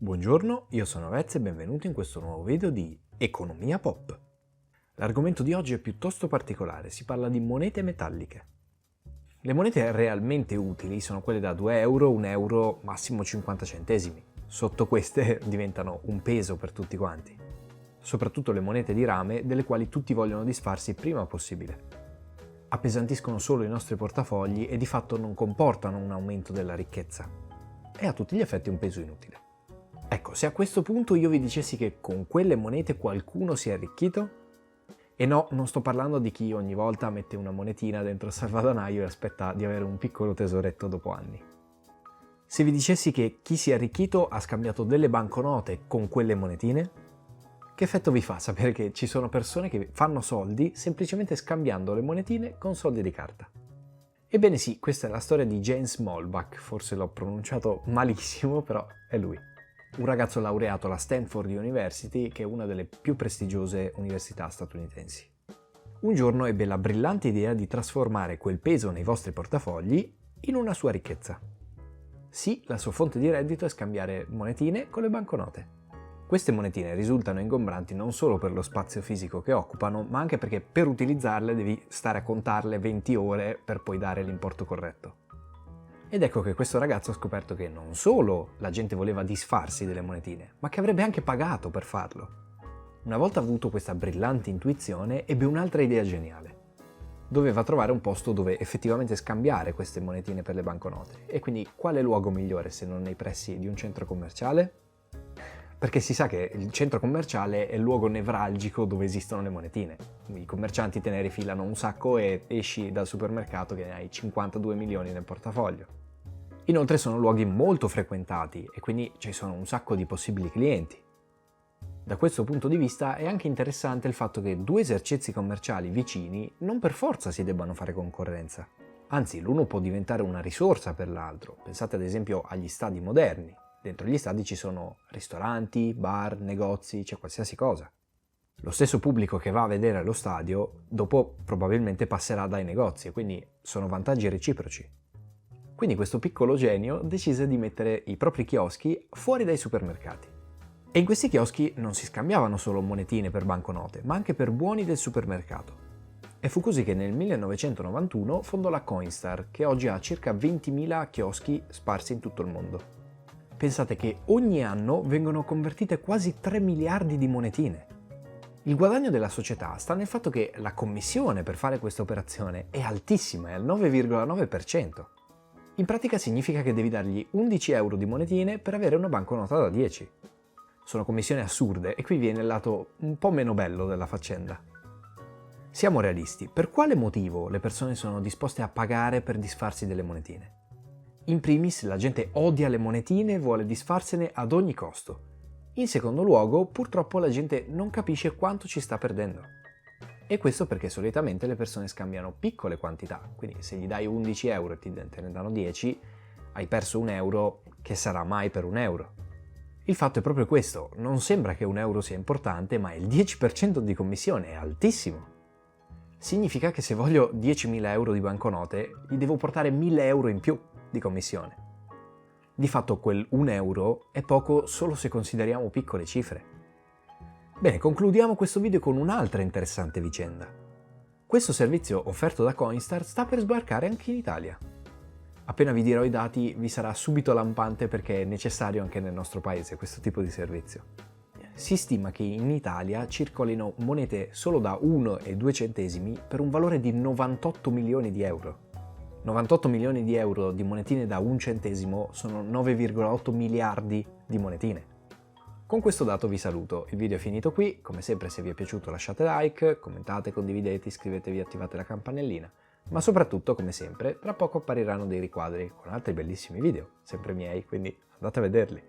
Buongiorno, io sono Vez e benvenuto in questo nuovo video di Economia Pop. L'argomento di oggi è piuttosto particolare, si parla di monete metalliche. Le monete realmente utili sono quelle da 2 euro, 1 euro, massimo 50 centesimi. Sotto queste diventano un peso per tutti quanti. Soprattutto le monete di rame, delle quali tutti vogliono disfarsi il prima possibile. Appesantiscono solo i nostri portafogli e di fatto non comportano un aumento della ricchezza. È a tutti gli effetti un peso inutile. Ecco, se a questo punto io vi dicessi che con quelle monete qualcuno si è arricchito, e no, non sto parlando di chi ogni volta mette una monetina dentro il salvadanaio e aspetta di avere un piccolo tesoretto dopo anni. Se vi dicessi che chi si è arricchito ha scambiato delle banconote con quelle monetine, che effetto vi fa sapere che ci sono persone che fanno soldi semplicemente scambiando le monetine con soldi di carta? Ebbene sì, questa è la storia di James Smallback, forse l'ho pronunciato malissimo, però è lui. Un ragazzo laureato alla Stanford University, che è una delle più prestigiose università statunitensi. Un giorno ebbe la brillante idea di trasformare quel peso nei vostri portafogli in una sua ricchezza. Sì, la sua fonte di reddito è scambiare monetine con le banconote. Queste monetine risultano ingombranti non solo per lo spazio fisico che occupano, ma anche perché per utilizzarle devi stare a contarle 20 ore per poi dare l'importo corretto. Ed ecco che questo ragazzo ha scoperto che non solo la gente voleva disfarsi delle monetine, ma che avrebbe anche pagato per farlo. Una volta avuto questa brillante intuizione, ebbe un'altra idea geniale. Doveva trovare un posto dove effettivamente scambiare queste monetine per le banconote. E quindi quale luogo migliore se non nei pressi di un centro commerciale? Perché si sa che il centro commerciale è il luogo nevralgico dove esistono le monetine. I commercianti te ne rifilano un sacco e esci dal supermercato che ne hai 52 milioni nel portafoglio. Inoltre sono luoghi molto frequentati e quindi ci sono un sacco di possibili clienti. Da questo punto di vista è anche interessante il fatto che due esercizi commerciali vicini non per forza si debbano fare concorrenza. Anzi, l'uno può diventare una risorsa per l'altro. Pensate ad esempio agli stadi moderni. Dentro gli stadi ci sono ristoranti, bar, negozi, c'è qualsiasi cosa. Lo stesso pubblico che va a vedere allo stadio dopo probabilmente passerà dai negozi e quindi sono vantaggi reciproci. Quindi questo piccolo genio decise di mettere i propri chioschi fuori dai supermercati. E in questi chioschi non si scambiavano solo monetine per banconote, ma anche per buoni del supermercato. E fu così che nel 1991 fondò la Coinstar, che oggi ha circa 20.000 chioschi sparsi in tutto il mondo. Pensate che ogni anno vengono convertite quasi 3 miliardi di monetine. Il guadagno della società sta nel fatto che la commissione per fare questa operazione è altissima, è al 9,9%. In pratica significa che devi dargli 11 euro di monetine per avere una banconota da 10. Sono commissioni assurde e qui viene il lato un po' meno bello della faccenda. Siamo realisti, per quale motivo le persone sono disposte a pagare per disfarsi delle monetine? In primis, la gente odia le monetine e vuole disfarsene ad ogni costo. In secondo luogo, purtroppo la gente non capisce quanto ci sta perdendo. E questo perché solitamente le persone scambiano piccole quantità, quindi se gli dai 11 euro e te ne danno 10, hai perso 1 euro che sarà mai per 1 euro. Il fatto è proprio questo, non sembra che 1 euro sia importante, ma il 10% di commissione è altissimo. Significa che se voglio 10.000 euro di banconote, gli devo portare 1.000 euro in più di commissione. Di fatto quel 1 euro è poco solo se consideriamo piccole cifre. Bene, concludiamo questo video con un'altra interessante vicenda. Questo servizio offerto da Coinstar sta per sbarcare anche in Italia. Appena vi dirò i dati vi sarà subito lampante perché è necessario anche nel nostro paese questo tipo di servizio. Si stima che in Italia circolino monete solo da 1 e 2 centesimi per un valore di 98 milioni di euro. 98 milioni di euro di monetine da 1 centesimo sono 9,8 miliardi di monetine. Con questo dato vi saluto, il video è finito qui, come sempre se vi è piaciuto lasciate like, commentate, condividete, iscrivetevi e attivate la campanellina, ma soprattutto come sempre tra poco appariranno dei riquadri con altri bellissimi video, sempre miei, quindi andate a vederli.